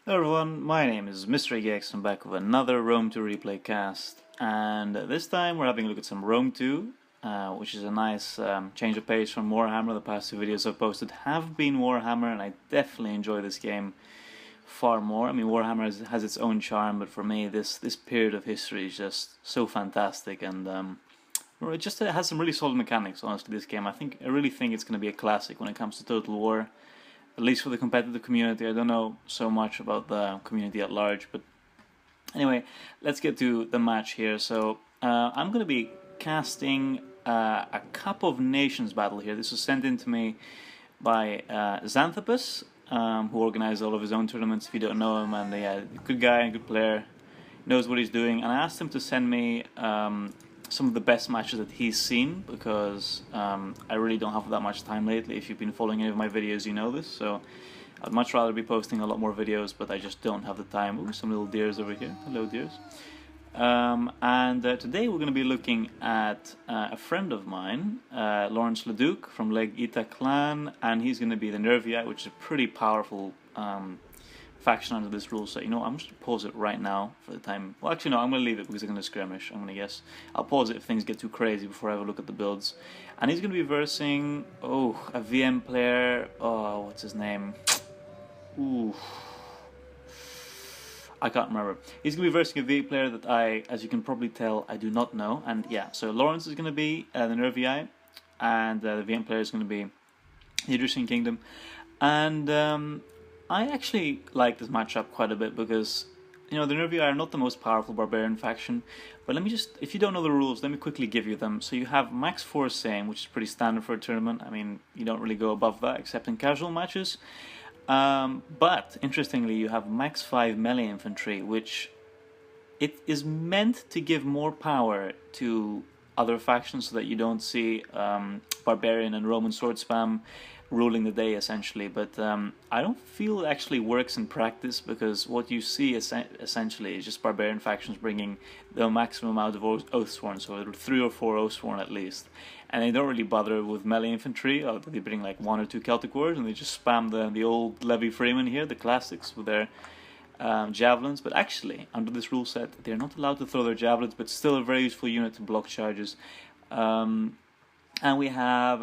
Hello everyone, my name is Mr. EX. I'm back with another Rome 2 replay cast, and this time we're having a look at some Rome 2, which is a nice change of pace from Warhammer. The past two videos I've posted have been Warhammer, and I definitely enjoy this game far more. I mean, Warhammer has its own charm, but for me this period of history is just so fantastic, and it has some really solid mechanics, honestly, this game. I really think it's going to be a classic when it comes to Total War. At least for the competitive community. I don't know so much about the community at large, but anyway, let's get to the match here. So I'm going to be casting a Cup of Nations battle here. This was sent in to me by Xanthopus, who organizes all of his own tournaments, if you don't know him, and yeah, good guy and good player, knows what he's doing, and I asked him to send me some of the best matches that he's seen, because I really don't have that much time lately. If you've been following any of my videos, you know this, so I'd much rather be posting a lot more videos, but I just don't have the time. Ooh, some little deers over here. Hello, deers. Today we're going to be looking at a friend of mine, LawrencetheDuke from Leg Ita clan, and he's going to be the Nervii, which is a pretty powerful faction under this rule set. You know, I'm just going to pause it right now for the time. Well, actually, no, I'm going to leave it because I'm going to skirmish, I'm going to guess. I'll pause it if things get too crazy before I have a look at the builds. And he's going to be versing, a VM player. Oh, what's his name? Ooh. I can't remember. He's going to be versing a VM player that as you can probably tell, I do not know. And yeah, so Lawrence is going to be the Nervii, and the VM player is going to be the Egyptian Kingdom. And I actually like this matchup quite a bit because, you know, the Nervii are not the most powerful barbarian faction, but if you don't know the rules, let me quickly give you them. So you have max 4 same, which is pretty standard for a tournament. I mean, you don't really go above that except in casual matches. But interestingly, you have max 5 melee infantry, which it is meant to give more power to other factions so that you don't see barbarian and Roman sword spam ruling the day, essentially. But I don't feel it actually works in practice, because what you see essentially is just barbarian factions bringing the maximum amount of Oathsworn, so 3 or 4 Oathsworn at least, and they don't really bother with melee infantry. They bring like 1 or 2 Celtic Warriors, and they just spam the old Levy Freeman here, the classics, with their javelins. But actually, under this rule set, they're not allowed to throw their javelins, but still a very useful unit to block charges. And we have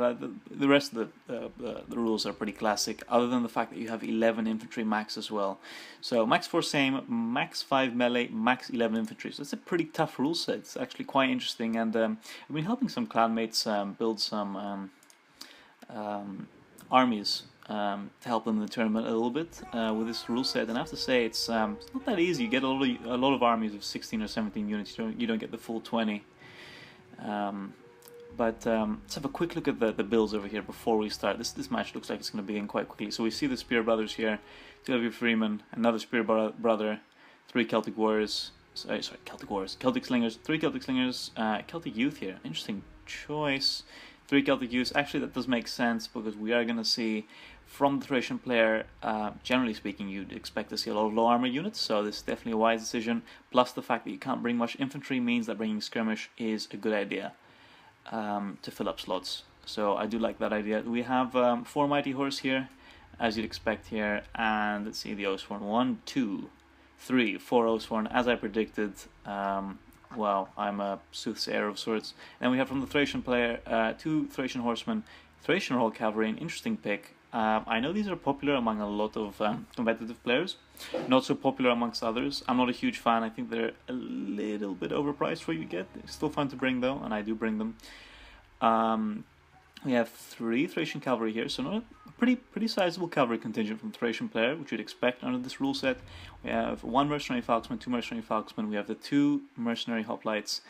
the rest of the rules are pretty classic, other than the fact that you have 11 infantry max as well. So max 4 same, max 5 melee, max 11 infantry. So it's a pretty tough rule set. It's actually quite interesting, and I've been helping some clanmates build some armies to help them in the tournament a little bit with this rule set. And I have to say, it's not that easy. You get a lot of armies of 16 or 17 units. You don't get the full 20. But let's have a quick look at the builds over here before we start. This match looks like it's going to begin quite quickly. So we see the Spear Brothers here, 2 Levy Freeman, another Spear Brother, 3 Celtic Warriors, Celtic Slingers, 3 Celtic Slingers, Celtic Youth here. Interesting choice. 3 Celtic Youths. Actually, that does make sense, because we are going to see from the Thracian player, generally speaking, you'd expect to see a lot of low armor units, so this is definitely a wise decision. Plus the fact that you can't bring much infantry means that bringing skirmish is a good idea. To fill up slots, so I do like that idea. We have 4 Mighty Horse here, as you'd expect here, and let's see the Oathsworn. 1, 2, 3, 4 Oathsworn, as I predicted. Wow, I'm a soothsayer of sorts. And we have from the Thracian player 2 Thracian Horsemen, Thracian Royal Cavalry, an interesting pick. I know these are popular among a lot of competitive players, not so popular amongst others. I'm not a huge fan. I think they're a little bit overpriced for what you get. They're still fun to bring though, and I do bring them. We have 3 Thracian Cavalry here, so not a pretty sizable cavalry contingent from the Thracian player, which you'd expect under this rule set. We have 1 Mercenary Falxman, 2 Mercenary Falxman, we have the 2 Mercenary Hoplites,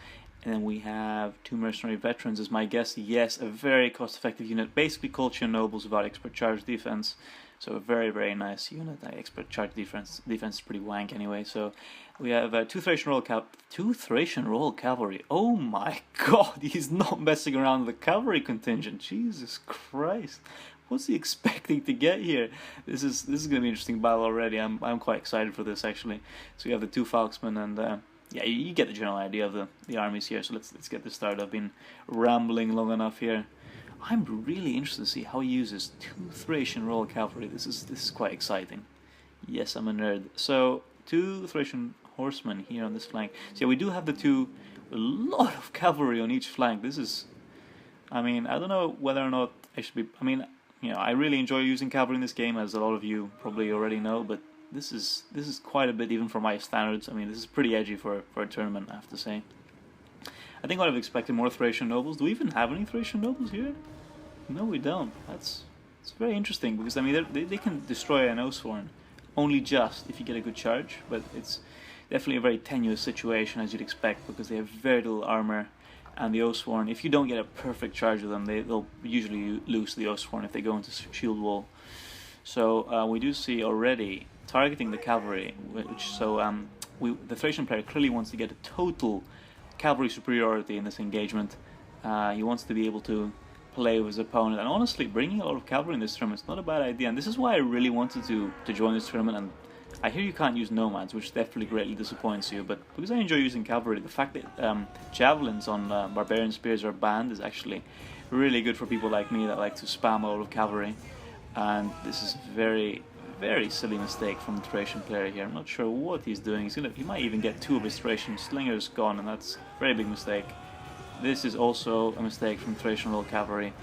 and then we have 2 Mercenary Veterans is my guess. Yes, a very cost-effective unit, basically Colchian Nobles without expert charge defense. So a very, very nice unit. Expert charge defense is pretty wank anyway. So we have 2 Thracian Royal Cavalry. Oh my god, he's not messing around with the cavalry contingent. Jesus Christ. What's he expecting to get here? This is going to be an interesting battle already. I'm quite excited for this, actually. So we have the 2 Falxmen, and yeah, you get the general idea of the armies here. So let's get this started. I've been rambling long enough here. I'm really interested to see how he uses 2 Thracian Royal Cavalry. This is quite exciting. Yes, I'm a nerd. So, 2 Thracian horsemen here on this flank. So yeah, we do have a lot of cavalry on each flank. This is, I mean, I don't know whether or not I should be, I mean, you know, I really enjoy using cavalry in this game, as a lot of you probably already know, but this is quite a bit even for my standards. I mean, this is pretty edgy for a tournament, I have to say. I think I would have expected more Thracian nobles. Do we even have any Thracian nobles here? No, we don't. It's very interesting, because I mean, they can destroy an Oathsworn only just if you get a good charge, but it's definitely a very tenuous situation, as you'd expect, because they have very little armor, and the Oathsworn, if you don't get a perfect charge with them, they'll usually lose the Oathsworn if they go into shield wall. So we do see already targeting the cavalry, the Thracian player clearly wants to get a total cavalry superiority in this engagement. He wants to be able to play with his opponent, and honestly, bringing a lot of cavalry in this tournament is not a bad idea, and this is why I really wanted to join this tournament. And I hear you can't use nomads, which definitely greatly disappoints you, but because I enjoy using cavalry, the fact that javelins on barbarian spears are banned is actually really good for people like me that like to spam a lot of cavalry. And this is a very, very silly mistake from the Thracian player here. I'm not sure what he's doing. He might even get 2 of his Thracian slingers gone, and that's a very big mistake. This is also a mistake from Thracian Royal Cavalry.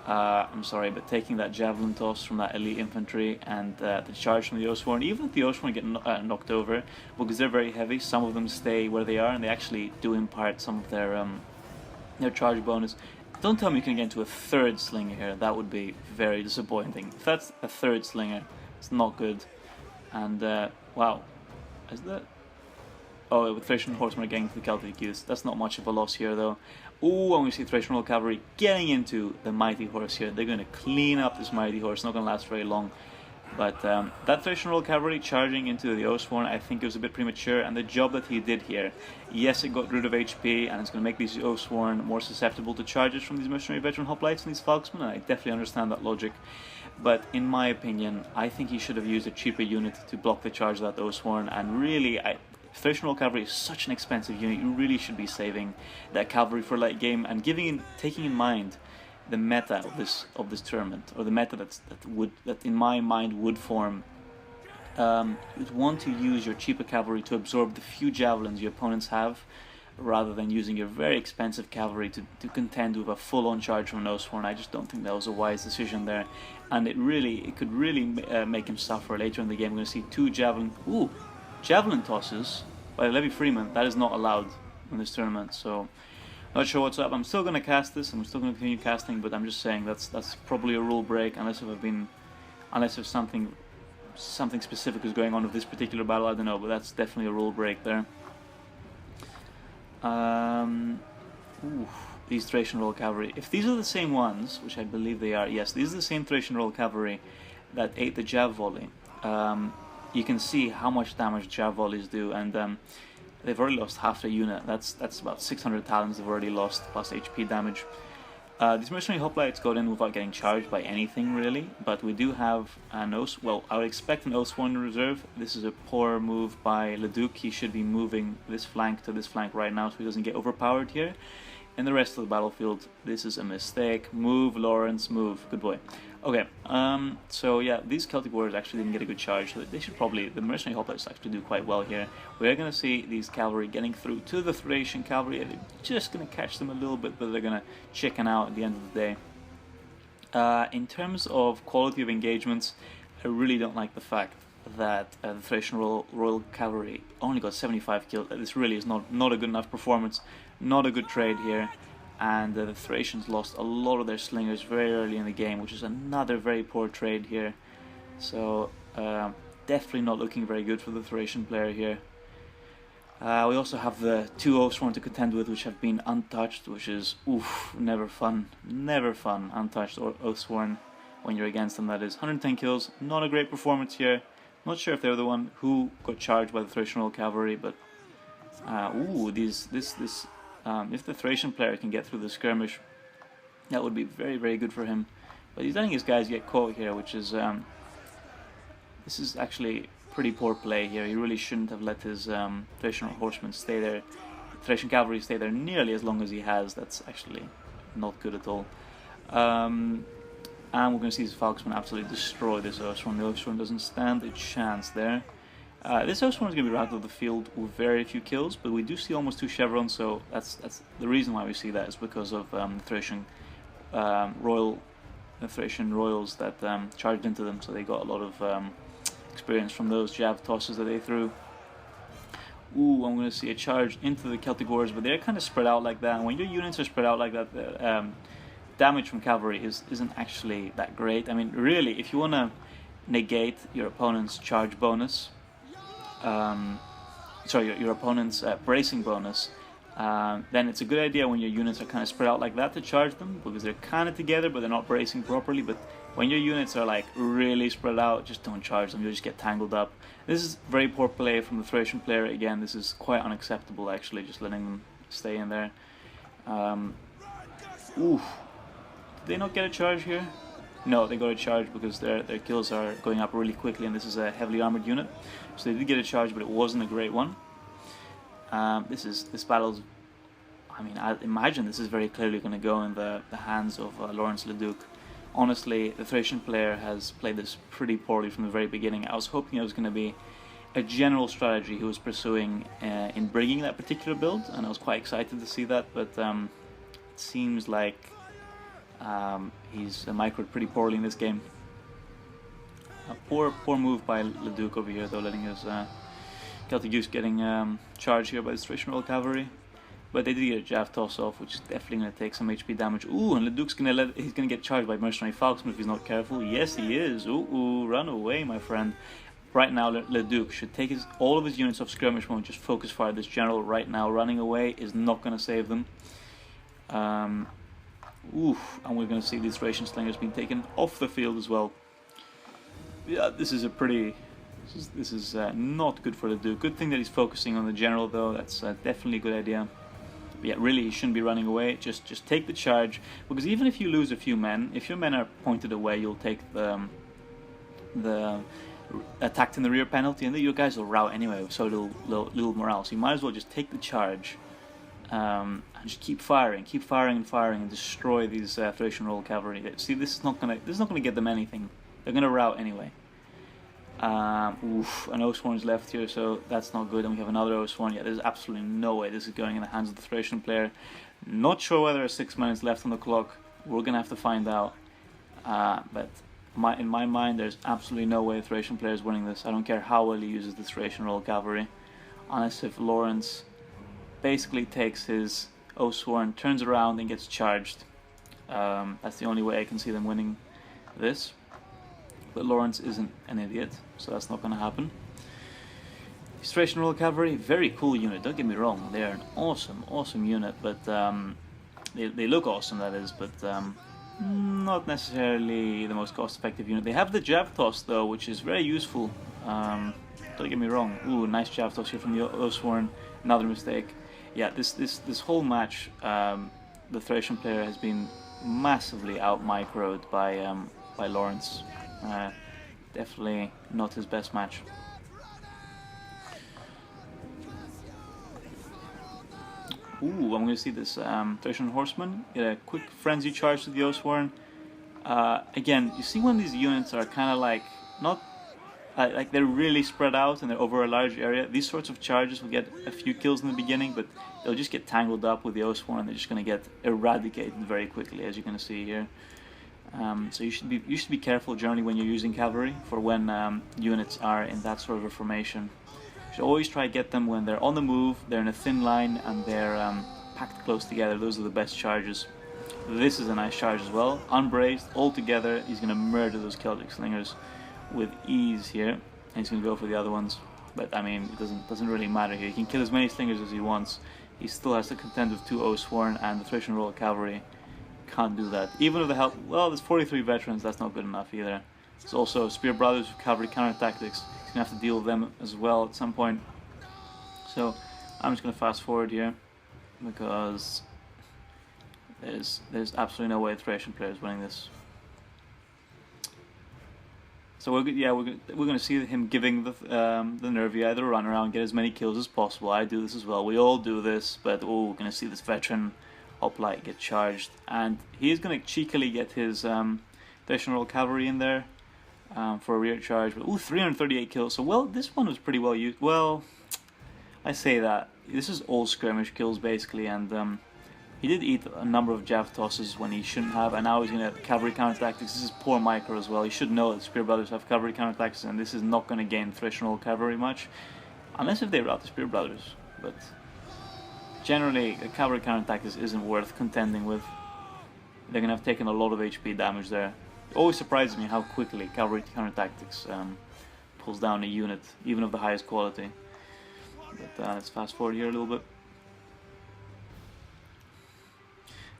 I'm sorry, but taking that javelin toss from that elite infantry and the charge from the Oathsworn, even if the Oathsworn get knocked over, because they're very heavy, some of them stay where they are, and they actually do impart some of their charge bonus. Don't tell me you can get into a 3rd slinger here. That would be very disappointing. If that's a 3rd slinger, it's not good. And wow, is that? Oh, with Thracian horsemen are getting to the Celtic Youths. That's not much of a loss here, though. Oh, and we see Thracian Royal Cavalry getting into the Mighty Horse here. They're going to clean up this Mighty Horse. It's not going to last very long. But that Thracian Royal Cavalry charging into the Oathsworn, I think it was a bit premature. And the job that he did here, yes, it got rid of HP, and it's going to make these Oathsworn more susceptible to charges from these Mercenary Veteran Hoplites and these Falksmen, and I definitely understand that logic. But in my opinion, I think he should have used a cheaper unit to block the charge of that Oathsworn, and really, Thracian Royal Cavalry is such an expensive unit. You really should be saving that cavalry for late game and taking in mind the meta of this tournament, or the meta that in my mind would form. You'd want to use your cheaper cavalry to absorb the few javelins your opponents have, rather than using your very expensive cavalry to contend with a full-on charge from an Oathsworn. I just don't think that was a wise decision there, and it could really make him suffer later in the game. We're going to see 2 javelin tosses by Levy Freeman. That is not allowed in this tournament, so not sure what's up. I'm still going to cast this, and I'm still going to continue casting, but I'm just saying that's probably a rule break, unless if something specific is going on with this particular battle. I don't know, but that's definitely a rule break there. These Thracian Royal Cavalry. If these are the same ones, which I believe they are, yes, these are the same Thracian Royal Cavalry that ate the Jav Volley. You can see how much damage Jav Volleys do, and they've already lost half their unit. That's about 600 talents they've already lost, plus HP damage. These Mercenary Hoplites got in without getting charged by anything, really, but we do have an Oath. Well, I would expect an Oathsworn in reserve. This is a poor move by LawrencetheDuke. He should be moving this flank to this flank right now so he doesn't get overpowered here. In the rest of the battlefield, this is a mistake. Move, Lawrence, move. Good boy. Okay, so yeah, these Celtic warriors actually didn't get a good charge, so they should probably, the Mercenary Hoplites actually do quite well here. We're going to see these cavalry getting through to the Thracian cavalry, and they're just going to catch them a little bit, but they're going to chicken out at the end of the day. In terms of quality of engagements, I really don't like the fact that the Thracian Royal Cavalry only got 75 kills. This really is not a good enough performance, not a good trade here. And the Thracians lost a lot of their slingers very early in the game, which is another very poor trade here. So definitely not looking very good for the Thracian player here. We also have the 2 Oathsworn to contend with, which have been untouched, which is never fun, untouched or Oathsworn when you're against them. That is 110 kills, not a great performance here. Not sure if they're the one who got charged by the Thracian Royal Cavalry, but if the Thracian player can get through the skirmish, that would be very, very good for him. But he's letting his guys get caught here, which is this is actually pretty poor play here. He really shouldn't have let his Thracian horsemen stay there, Thracian cavalry stay there nearly as long as he has. That's actually not good at all. And we're going to see this Falconsman absolutely destroy this Oathsworn. The Oathsworn doesn't stand a chance there. This Oathsworn is going to be routed off the field with very few kills, but we do see almost 2 chevrons, so that's the reason why we see that is because of the Thracian Royals that charged into them, so they got a lot of experience from those jav tosses that they threw. Ooh, I'm going to see a charge into the Celtic Warriors, but they're kind of spread out like that, and when your units are spread out like that, the damage from cavalry isn't actually that great. I mean, really, if you want to negate your opponent's charge bonus, your opponent's bracing bonus, then it's a good idea when your units are kind of spread out like that to charge them, because they're kind of together but they're not bracing properly. But when your units are like really spread out, just don't charge them, you'll just get tangled up. This is very poor play from the Thracian player. Again, this is quite unacceptable actually, just letting them stay in there. Oof. Did they not get a charge here? No, they got a charge because their kills are going up really quickly, and this is a heavily armored unit. So they did get a charge, but it wasn't a great one. This battle's, I mean, I imagine this is very clearly going to go in the hands of LawrencetheDuke. Honestly, the Thracian player has played this pretty poorly from the very beginning. I was hoping it was going to be a general strategy he was pursuing in bringing that particular build, and I was quite excited to see that, but it seems like he's microed pretty poorly in this game. A poor move by LeDuc over here, though, letting his Celtic Goose getting charged here by the Thracian Royal Cavalry. But they did get a jav toss off, which is definitely going to take some HP damage. Ooh, and LeDuc's he's going to get charged by Mercenary Falconsman if he's not careful. Yes, he is. Ooh, run away, my friend. Right now, LeDuc should take all of his units off skirmish mode, just focus fire this general right now. Running away is not going to save them. Oof, and we're going to see these Thracian slingers being taken off the field as well. Yeah, this is not good for LeDuc. Good thing that he's focusing on the general, though. That's definitely a good idea. But yeah, really, he shouldn't be running away. Just take the charge, because even if you lose a few men, if your men are pointed away, you'll take the attacked in the rear penalty, and then your guys will rout anyway with so little morale. So you might as well just take the charge. And just keep firing, and destroy these Thracian Royal Cavalry. See, this is not gonna get them anything. They're gonna rout anyway. Oof, an Oathsworn's left here, so that's not good. And we have another Oathsworn. Yeah, there's absolutely no way this is going in the hands of the Thracian player. Not sure whether there's 6 minutes left on the clock. We're gonna have to find out. But in my mind, there's absolutely no way the Thracian player is winning this. I don't care how well he uses the Thracian Royal Cavalry, unless if Lawrence basically takes his Oathsworn, turns around and gets charged. That's the only way I can see them winning this. But Lawrence isn't an idiot, so that's not going to happen. Thracian Royal Cavalry, very cool unit, don't get me wrong. They're an awesome unit, but they look awesome, that is, but not necessarily the most cost-effective unit. They have the jav toss, though, which is very useful. Don't get me wrong. Ooh, nice jav toss here from the Oathsworn. Another mistake. Yeah, this whole match, the Thracian player has been massively out-microed by Lawrence. Definitely not his best match. Ooh, I'm going to see this Thracian Horseman get a quick frenzy charge to the Oathsworn. Again, you see when these units are kind of like, not like they're really spread out and they're over a large area, these sorts of charges will get a few kills in the beginning, but they'll just get tangled up with the Oathsworn and they're just going to get eradicated very quickly, as you can see here. So you should be careful generally when you're using cavalry for when units are in that sort of a formation. You should always try to get them when they're on the move, they're in a thin line, and they're packed close together. Those are the best charges. This is a nice charge as well. Unbraced, all together, he's going to murder those Celtic slingers with ease here, and he's going to go for the other ones. But I mean, it doesn't really matter here. He can kill as many slingers as he wants. He still has to contend with 2 Oathsworn, and the Thracian Royal Cavalry can't do that. Even with the help, well, there's 43 veterans, that's not good enough either. There's also Spear Brothers with cavalry counter tactics. He's gonna have to deal with them as well at some point. So I'm just gonna fast forward here because there's absolutely no way the Thracian player is winning this. So we're gonna see him giving the Nervii the run around, get as many kills as possible. I do this as well. We all do this, but we're gonna see this veteran hoplite get charged, and he's gonna cheekily get his Thracian Royal Cavalry in there for a rear charge. But, ooh, 338 kills. So, well, this one was pretty well used. Well, I say that. This is all skirmish kills, basically, and he did eat a number of jav tosses when he shouldn't have, and now he's going to have cavalry counter-tactics. This is poor micro as well. He should know that Spear Brothers have cavalry counter-tactics, and this is not going to gain Thracian Royal Cavalry much, unless if they route the Spear Brothers. But generally, a cavalry counter-tactics isn't worth contending with. They're going to have taken a lot of HP damage there. It always surprises me how quickly cavalry counter-tactics pulls down a unit, even of the highest quality. But let's fast forward here a little bit.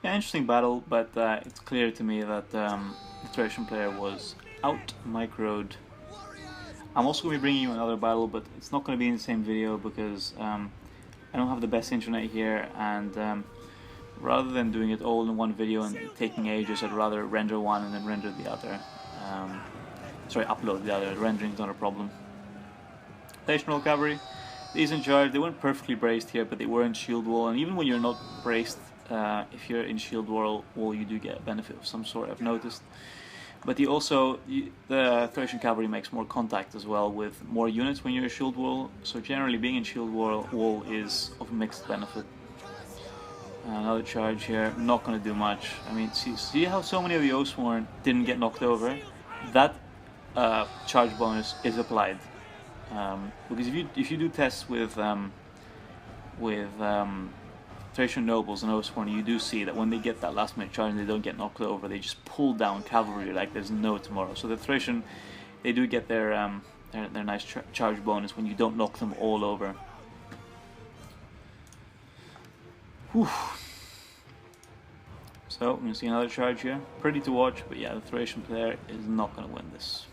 Yeah, interesting battle, but it's clear to me that the Thracian player was out-microed. I'm also going to be bringing you another battle, but it's not going to be in the same video because I don't have the best internet here, and rather than doing it all in one video and taking ages, I'd rather render one and then render the other. Sorry, upload the other. Rendering's not a problem. Thracian Royal Cavalry. These in charge, they weren't perfectly braced here, but they were in shield wall, and even when you're not braced, if you're in shield wall, you do get a benefit of some sort, I've noticed. But the Thracian Cavalry makes more contact as well with more units when you're in shield wall, so generally being in shield wall is of mixed benefit. Another charge here, not going to do much. I mean, see how so many of the Oathsworn didn't get knocked over? That charge bonus is applied. Because if you do tests with Thracian nobles and Oathsworn, you do see that when they get that last minute charge and they don't get knocked over, they just pull down cavalry like there's no tomorrow. So the Thracian, they do get their nice charge bonus when you don't knock them all over. Whew. So we're gonna see another charge here. Pretty to watch, but yeah, the Thracian player is not gonna win this.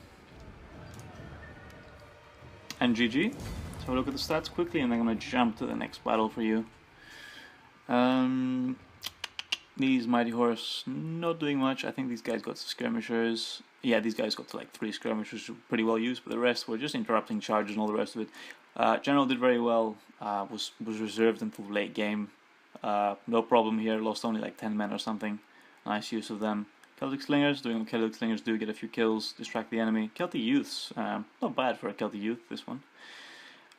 And GG. So we'll look at the stats quickly, and then I'm gonna jump to the next battle for you. These Mighty Horse not doing much. I think these guys got some skirmishers. Yeah, these guys got to like 3 skirmishers, pretty well used, but the rest were just interrupting charges and all the rest of it. General did very well. Was reserved until the late game. No problem here. Lost only like 10 men or something. Nice use of them. Celtic Slingers doing what Celtic Slingers do, get a few kills, distract the enemy. Celtic Youths, not bad for a Celtic Youth. This one.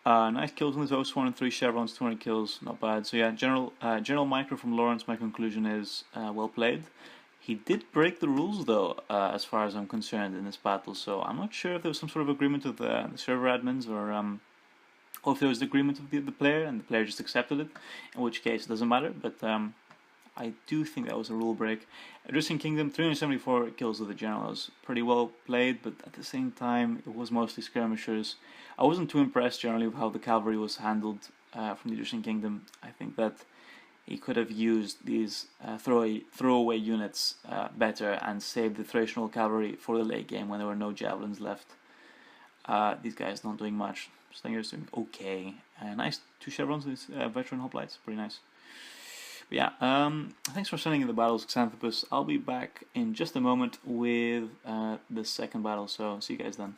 Nice kills on this Oathsworn and 3 chevrons, 200 kills, not bad. So yeah, general micro from Lawrence. My conclusion is well played. He did break the rules though, as far as I'm concerned, in this battle. So I'm not sure if there was some sort of agreement with the server admins, or if there was the agreement of the player and the player just accepted it. In which case it doesn't matter. But I do think that was a rule break. Adrian Kingdom, 374 kills of the general was pretty well played, but at the same time it was mostly skirmishers. I wasn't too impressed generally with how the cavalry was handled from the Adrian Kingdom. I think that he could have used these throwaway units better and saved the Thracian Royal Cavalry for the late game when there were no javelins left. These guys not doing much. Slingers doing okay. Nice 2 chevrons with veteran hoplites, pretty nice. But yeah, thanks for sending in the battles, Xanthopus. I'll be back in just a moment with the second battle, so see you guys then.